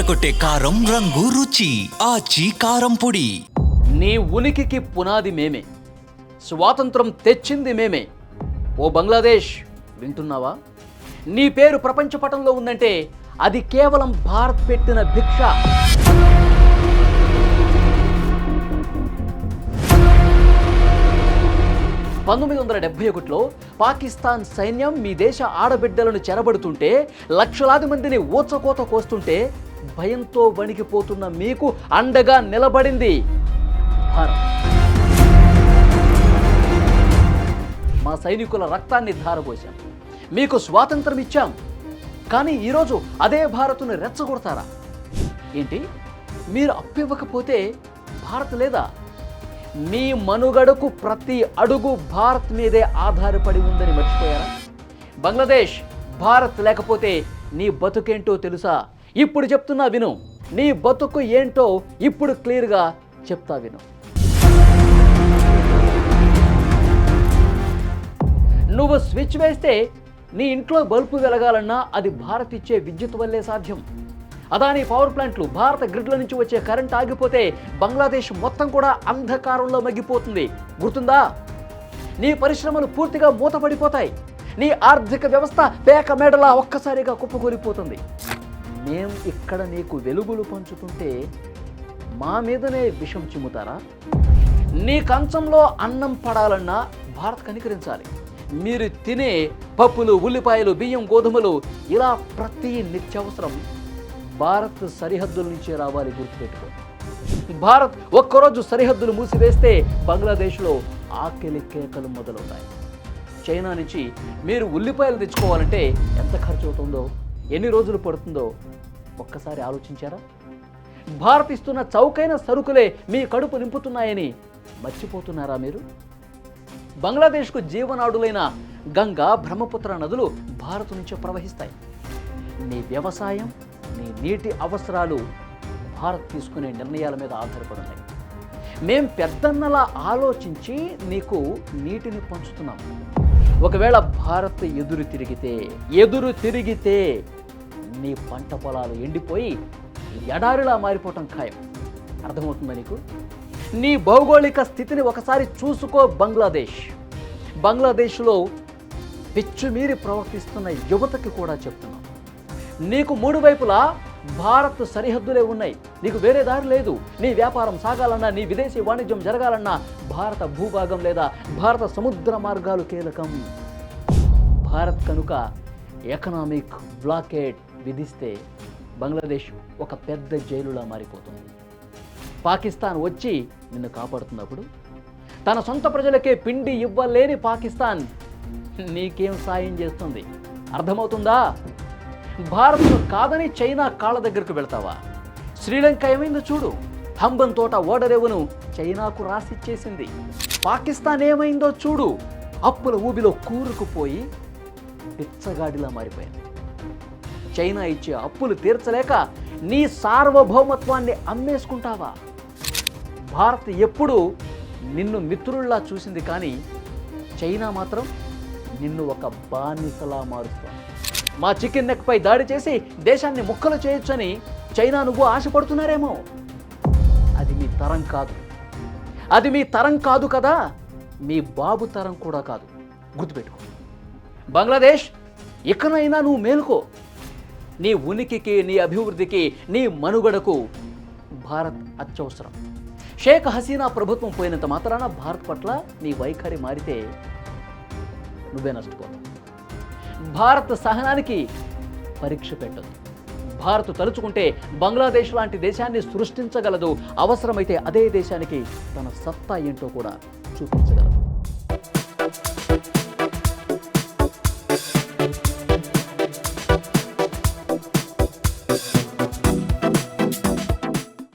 అదరకొట్టే కారం రంగు రుచి ఆచి కారం పొడి. నీ ఉనికికి పునాది మేమే, స్వాతంత్రం తెచ్చింది మేమే. ఓ బంగ్లాదేశ్, వింటున్నావా? నీ పేరు ప్రపంచ పటంలో ఉందంటే అది కేవలం భారత్ పెట్టిన భిక్ష. 1971లో పాకిస్తాన్ సైన్యం మీ దేశ ఆడబిడ్డలను చెరబడుతుంటే, లక్షలాది మందిని ఊచకోత కోస్తుంటే భయంతో వణికిపోతున్న మీకు అండగా నిలబడింది భారత్. మా సైనికుల రక్తాన్ని ధారపోసాం, మీకు స్వాతంత్రం ఇచ్చాం. కానీ ఈరోజు అదే భారత్ను రెచ్చగొడతారా ఏంటి? మీరు అప్పివ్వకపోతే భారత్ లేదా? మీ మనుగడకు ప్రతి అడుగు భారత్ మీదే ఆధారపడి ఉందని మర్చిపోయారా? బంగ్లాదేశ్, భారత్ లేకపోతే నీ బతుకేంటో తెలుసా? ఇప్పుడు చెప్తున్నా విను. నీ బతుకు ఏంటో ఇప్పుడు క్లియర్గా చెప్తా విను. నువ్వు స్విచ్ వేస్తే నీ ఇంట్లో బల్బు వెలగాలన్నా అది భారత్ ఇచ్చే విద్యుత్ వల్లే సాధ్యం. అదానీ పవర్ ప్లాంట్లు, భారత గ్రిడ్ల నుంచి వచ్చే కరెంట్ ఆగిపోతే బంగ్లాదేశ్ మొత్తం కూడా అంధకారంలో మగ్గిపోతుంది. గుర్తుందా? నీ పరిశ్రమలు పూర్తిగా మూతపడిపోతాయి. నీ ఆర్థిక వ్యవస్థ పేక మేడలా ఒక్కసారిగా కుప్పకూలిపోతుంది. మేం ఇక్కడ నీకు వెలుగులు పంచుతుంటే మా మీదనే విషం చిమ్ముతారా? నీ కంచంలో అన్నం పడాలన్నా భారత్ కనికరించాలి. మీరు తినే పప్పులు, ఉల్లిపాయలు, బియ్యం, గోధుమలు, ఇలా ప్రతి నిత్యావసరం భారత్ సరిహద్దుల నుంచే రావాలి. గుర్తుపెట్టుకో. భారత్ ఒక్కరోజు సరిహద్దులు మూసివేస్తే బంగ్లాదేశ్లో ఆకలి కేకలు మొదలవుతాయి. చైనా నుంచి మీరు ఉల్లిపాయలు తెచ్చుకోవాలంటే ఎంత ఖర్చు అవుతుందో, ఎన్ని రోజులు పడుతుందో ఒక్కసారి ఆలోచించారా? భారత్ ఇస్తున్న చౌకైన సరుకులే మీ కడుపు నింపుతున్నాయని మర్చిపోతున్నారా మీరు? బంగ్లాదేశ్కు జీవనాడులైన గంగా, బ్రహ్మపుత్ర నదులు భారత్ నుంచే ప్రవహిస్తాయి. నీ వ్యవసాయం, నీ నీటి అవసరాలు భారత్ తీసుకునే నిర్ణయాల మీద ఆధారపడి ఉన్నాయి. మేం పెద్దన్నలా ఆలోచించి నీకు నీటిని పంచుతున్నాం. ఒకవేళ భారత్ ఎదురు తిరిగితే నీ పంట పొలాలు ఎండిపోయి ఎడారిలా మారిపోవటం ఖాయం. అర్థమవుతుందా నీకు? నీ భౌగోళిక స్థితిని ఒకసారి చూసుకో. బంగ్లాదేశ్లో పిచ్చుమీరి ప్రవర్తిస్తున్న యువతకి కూడా చెప్తున్నాం. నీకు మూడు వైపులా భారత్ సరిహద్దులే ఉన్నాయి. నీకు వేరే దారి లేదు. నీ వ్యాపారం సాగాలన్నా, నీ విదేశీ వాణిజ్యం జరగాలన్నా భారత భూభాగం లేదా భారత సముద్ర మార్గాలు కీలకం. భారత్ కనుక ఎకనామిక్ బ్లాకేడ్ విధిస్తే బంగ్లాదేశ్ ఒక పెద్ద జైలులా మారిపోతుంది. పాకిస్తాన్ వచ్చి నిన్ను కాపాడుతున్నప్పుడు తన సొంత ప్రజలకే పిండి ఇవ్వలేని పాకిస్తాన్ నీకేం సాయం చేస్తుంది? అర్థమవుతుందా? భారత్ను కాదని చైనా కాళ్ళ దగ్గరకు వెళ్తావా? శ్రీలంక ఏమైందో చూడు. హంబన్ తోట ఓడరేవును చైనాకు రాసిచ్చేసింది. పాకిస్తాన్ ఏమైందో చూడు. అప్పుల ఊబిలో కూరుకుపోయి బిచ్చగాడిలా మారిపోయింది. చైనా ఇచ్చే అప్పులు తీర్చలేక నీ సార్వభౌమత్వాన్ని అమ్మేసుకుంటావా? భారత్ ఎప్పుడు నిన్ను మిత్రుల్లా చూసింది, కానీ చైనా మాత్రం నిన్ను ఒక బానిసలా మారుస్తుంది. మా చికెన్ నెక్పై దాడి చేసి దేశాన్ని ముక్కలు చేయొచ్చని చైనా నువ్వు ఆశపడుతున్నారేమో. అది మీ తరం కాదు కదా. మీ బాబు తరం కూడా కాదు. గుర్తుపెట్టుకో. బంగ్లాదేశ్, ఇకనైనా నువ్వు మేలుకో. నీ ఉనికికి, నీ అభివృద్ధికి, నీ మనుగడకు భారత్ అత్యవసరం. షేక్ హసీనా ప్రభుత్వం పోయినంత మాత్రాన భారత్ పట్ల నీ వైఖరి మారితే నువ్వే నష్టపోతావు. భారత్ సహనానికి పరీక్ష పెట్టదు. భారత్ తలుచుకుంటే బంగ్లాదేశ్ లాంటి దేశాన్ని సృష్టించగలదు. అవసరమైతే అదే దేశానికి తన సత్తా ఏంటో కూడా చూపించగలదు.